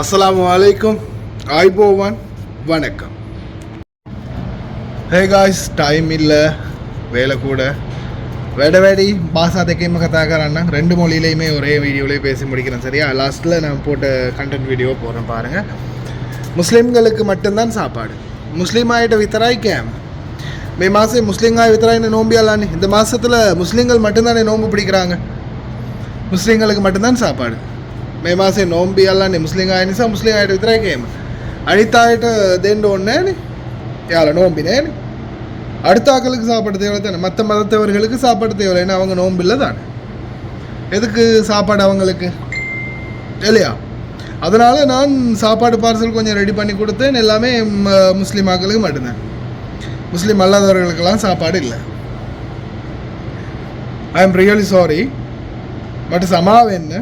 Assalamu alaikum. Aibovan. Vanakkam. Hey guys, time இல்ல வேலை கூட வேடி பாஷா தெக்கையும் கதா கரான்னா ரெண்டு மொழியிலையுமே ஒரே வீடியோலேயே பேசி முடிக்கிறேன் சரியா. லாஸ்ட்டில் நான் போட்ட கண்டென்ட் வீடியோ போடுறேன் பாருங்கள். முஸ்லீம்களுக்கு மட்டும்தான் சாப்பாடு. முஸ்லீம் ஆகிட்ட வித்தராய் கேம் மே மாதம் முஸ்லீம்காய் வித்தராயின்னு நோம்பியாலான்னு இந்த மாதத்தில் முஸ்லீம்கள் மட்டும்தானே நோம்பு பிடிக்கிறாங்க. முஸ்லீம்களுக்கு மட்டும்தான் சாப்பாடு. මේ මාසේ නෝම්බි අල්ලන්නේ මුස්ලිම් අය නිසා මුස්ලිම් අයට විතරයි කේම. අනිත් අයට දෙන්න ඕනේ නැහනේ. යාලා நோம்பி நேனே. அடுத்த ஆக்களுக்கு சாப்பாடு தேவை தானே. மற்ற மதத்தவர்களுக்கு சாப்பாடு தேவை. ஏன்னா அவங்க நோம்பு இல்லை தானே. எதுக்கு சாப்பாடு அவங்களுக்கு இல்லையா? அதனால் நான் சாப்பாடு பார்சல் கொஞ்சம் ரெடி பண்ணி கொடுத்தேன். எல்லாமே முஸ்லீம் ஆக்களுக்கு மட்டும்தான். முஸ்லீம் அல்லாதவர்களுக்கெல்லாம் சாப்பாடு இல்லை. I am really sorry. But සමාවෙන්න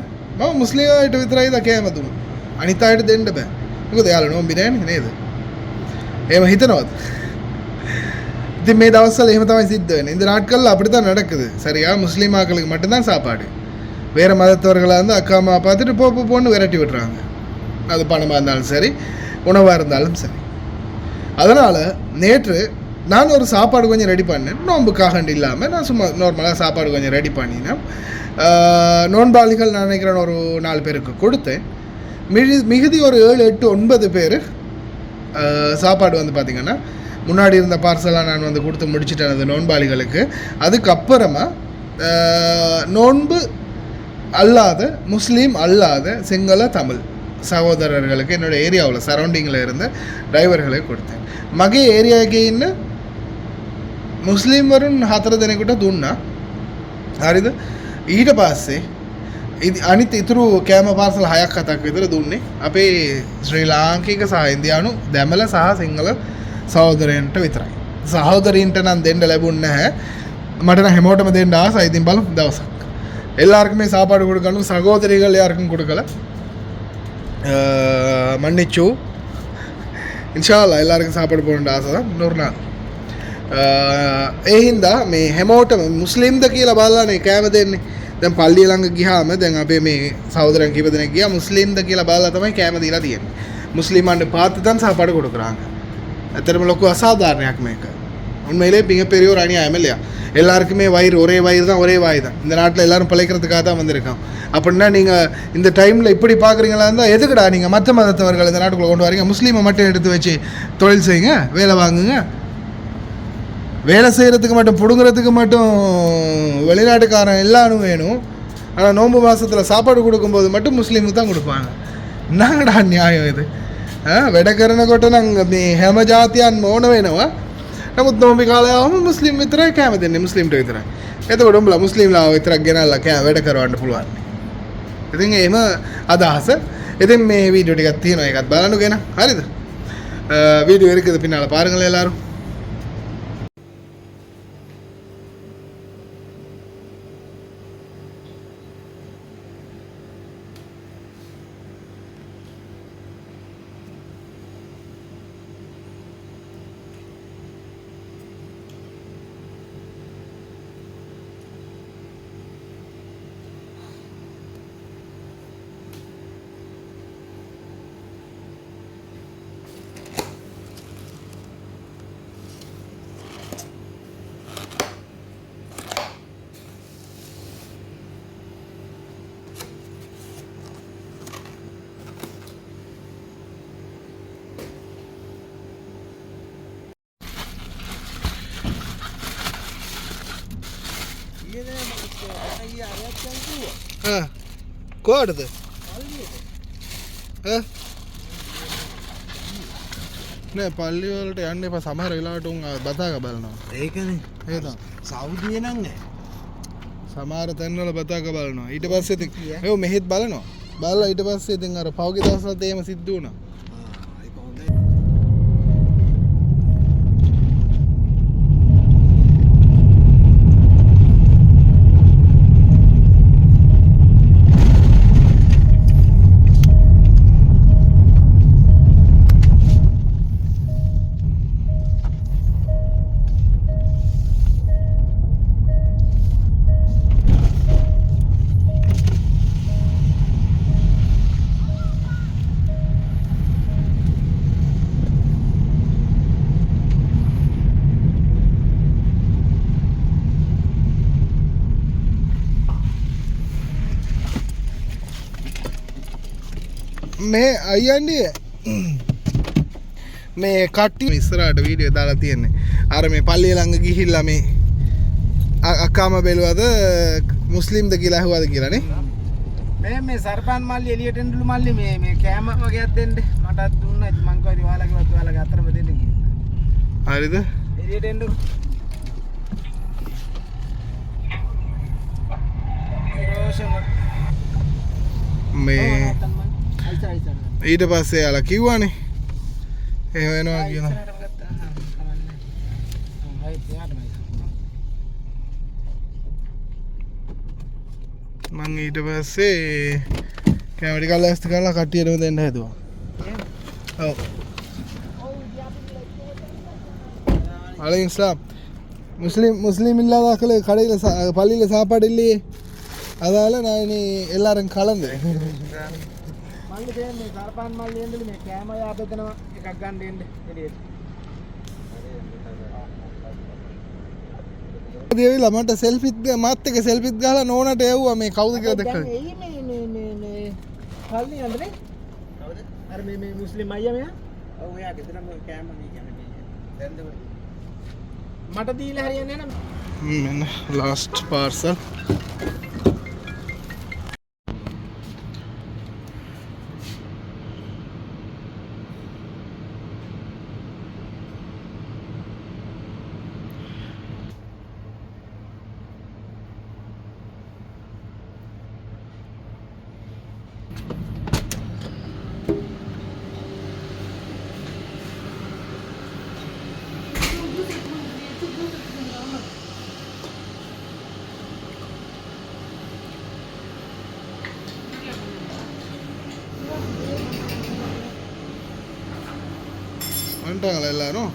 මම මුස්ලිම් අයට විතරයි දකෑම දුන්නේ. අනිත් අයට දෙන්න බෑ. මොකද යාළුවෝ නෝම්බි නෑනේ නේද? එහෙම හිතනවද? ඉතින් මේ දවස්වල එහෙම තමයි සිද්ධ වෙන්නේ. இந்த நாட்கள்ல அப்படி தான் நடக்குது. சரியா? முஸ்லீம் ஆக்களுக்கு மட்டும்தான் சாப்பாடு. வேறு மதத்தவர்களாக இருந்தால் அக்கா அம்மா பார்த்துட்டு போன்னு விரட்டி விட்டுறாங்க. அது பணமாக இருந்தாலும் சரி, உணவாக இருந்தாலும் சரி. அதனால் நேற்று நான் ஒரு சாப்பாடு கொஞ்சம் ரெடி பண்ணேன். நோம்புக்காகண்டு இல்லாமல் நான் சும்மா நார்மலாக சாப்பாடு கொஞ்சம் ரெடி பண்ணினேன். நோன்பாளிகள் நான் நினைக்கிறேன் ஒரு 4 பேருக்கு கொடுத்தேன். மிகுதி ஒரு 7, 8, 9 பேர் சாப்பாடு வந்து பார்த்திங்கன்னா முன்னாடி இருந்த பார்சலாக நான் வந்து கொடுத்து முடிச்சுட்டேன் அந்த நோன்பாளிகளுக்கு. அதுக்கப்புறமா நோன்பு அல்லாத முஸ்லீம் அல்லாத சிங்கள தமிழ் சகோதரர்களுக்கு என்னோடய ஏரியாவில் சரௌண்டிங்கில் இருந்த டிரைவர்களை கொடுத்தேன். මගේ ඒරියා එකේ ඉන්න මුස්ලිම් වරුන් 4 දෙනෙකුට දුන්නා. හරිද? ඊට පස්සේ අනිත් ඉතුරු කෑම පාර්සල් 6ක් 7ක් විතර දුන්නේ අපේ ශ්‍රී ලාංකික සහ ඉන්දියානු දෙමළ සහ සිංහල සහෝදරයන්ට විතරයි. සහෝදරීන්ට නම් දෙන්න ලැබුණ නැහැ. මට නම් හැමෝටම දෙන්න ආසයි. ඉතින් බලමු දවසක්. எல்லாருக்குமே சாப்பாடு கொடுக்கணும். சகோதரிகள் யாருக்கும் கொடுக்கல. மன்னிச்சு ඉන්ෂා අල්ලා எல்லாருக்கும் சாப்பாடு போடணுன்ற ஆசை தான். இன்னொரு நாள் ඒ හින්දා මේ හැමෝටම මුස්ලිම්ද කියලා බලලානේ කෑම දෙන්නේ. දැන් පල්ලිය ළඟ ගියාම දැන් අපේ මේ සහෝදරයන් කීප දෙනෙක් ගියා මුස්ලිම්ද කියලා බලලා තමයි කෑම දීලා තියෙන්නේ. මුස්ලිමන්ට பார்த்து தான் சாப்பாடு கொடுக்குறாங்க. ඇත්තටම ලොකු අසාධාරණයක් මේක. உண்மையிலே மிகப்பெரிய ஒரு அநியாயம் இல்லையா? எல்லாருக்குமே வயிறு ஒரே வயிறு தான், ஒரே வாய் தான். இந்த நாட்டில் எல்லோரும் பிழைக்கிறதுக்காக தான் வந்திருக்கோம். அப்படின்னா நீங்கள் இந்த டைமில் இப்படி பார்க்குறீங்களா இருந்தால் எதுக்குடா நீங்கள் மற்ற மதத்தவர்கள் இந்த நாட்டுக்குள்ளே கொண்டு வரீங்க? முஸ்லீமை மட்டும் எடுத்து வச்சு தொழில் செய்யுங்க, வேலை வாங்குங்க. வேலை செய்கிறதுக்கு மட்டும் பிடுங்குறதுக்கு மட்டும் வெளிநாட்டுக்காரன் எல்லாரும் வேணும். ஆனால் நோன்பு மாதத்தில் சாப்பாடு கொடுக்கும்போது மட்டும் முஸ்லீமுக்கு தான் கொடுப்பாங்க. என்னங்கடா நியாயம் இது? වැඩකරන කොට නම් මේ හැම ජාතියන්ම ඕන වෙනවා. නමුත් නෝම්බි කාලයවම මුස්ලිම් විතරයි කෑම දෙන්නේ. මුස්ලිම්ට විතරයි. එතකොට උඹලා මුස්ලිම්ලා විතරක් ගෙනල්ලා වැඩ කරවන්න පුළුවන්. ඉතින් එහෙම අදහස. ඉතින් මේ වීඩියෝ ටිකක් තියෙනවා. ඒකත් බලන්න ගෙන. හරිද? வீடியோ இருக்குது பின்னால் பாருங்கள் எல்லாரும். කොහටද? නෑ පල්ලි වලට යන්න එපා. සමහර වෙලාවට උන් බතාක බලනවා. ඒකනේ. ඒ තමයි. සෞදියේ නම් නෑ. සමහර තැන්වල බතාක බලනවා. ඊට පස්සේ ඉතින් ඒව මෙහෙත් බලනවා. බලලා ඊට පස්සේ ඉතින් අර පෞගේ දවස්වලත් එහෙම සිද්ධ වුණා. මේ අයියන්ඩිය මේ කට්ටි ඉස්සරහට වීඩියෝ දාලා තියෙන්නේ. අර මේ පල්ලිය ළඟ ගිහිල්ලා මේ අක්කාම බැලුවද මුස්ලිම්ද කියලා ඇහුවද කියලානේ. මේ සර්පන් මල්ලි එළියට එන්නලු මල්ලි මේ කෑම වගේක් දෙන්න මටත් දුන්නා. මං කිව්වා ඔයාලගේ අතරම දෙන්න කියලා. හරිද? එළියට එන්න. මේ ඊට පස්සේ යාලා කිව්වනේ එහෙම වෙනවා කියලා. මං ඊට පස්සේ කැමරි කල්ලාස්ති කරලා කට්ටියටම දෙන්න හැදුවා. ඔව්. அலையும் இஸ்லாம் முஸ்லீம் இல்லாதாக்கள் கடையில் பள்ளியில் சாப்பாடு இல்லையே, அதால் நான் இனி எல்லாரும் கலந்து මට සෙල්ෆිත් මාත් එක සෙල්ෆිත් ගහලා නෝනට එව්වා මේ කවුද කියලා දැක්කද? පල්ලි යන්නේ අර මේ මුස්ලිම් අයියා මෙයා. ඔව් එයා ගෙදරම කෑම මේ කියන්නේ මට දීලා හරියන්නේ නැහැ. මෙන්න ලාස්ට් පාර්සල්. வந்துட்டாங்களா எல்லாரும்?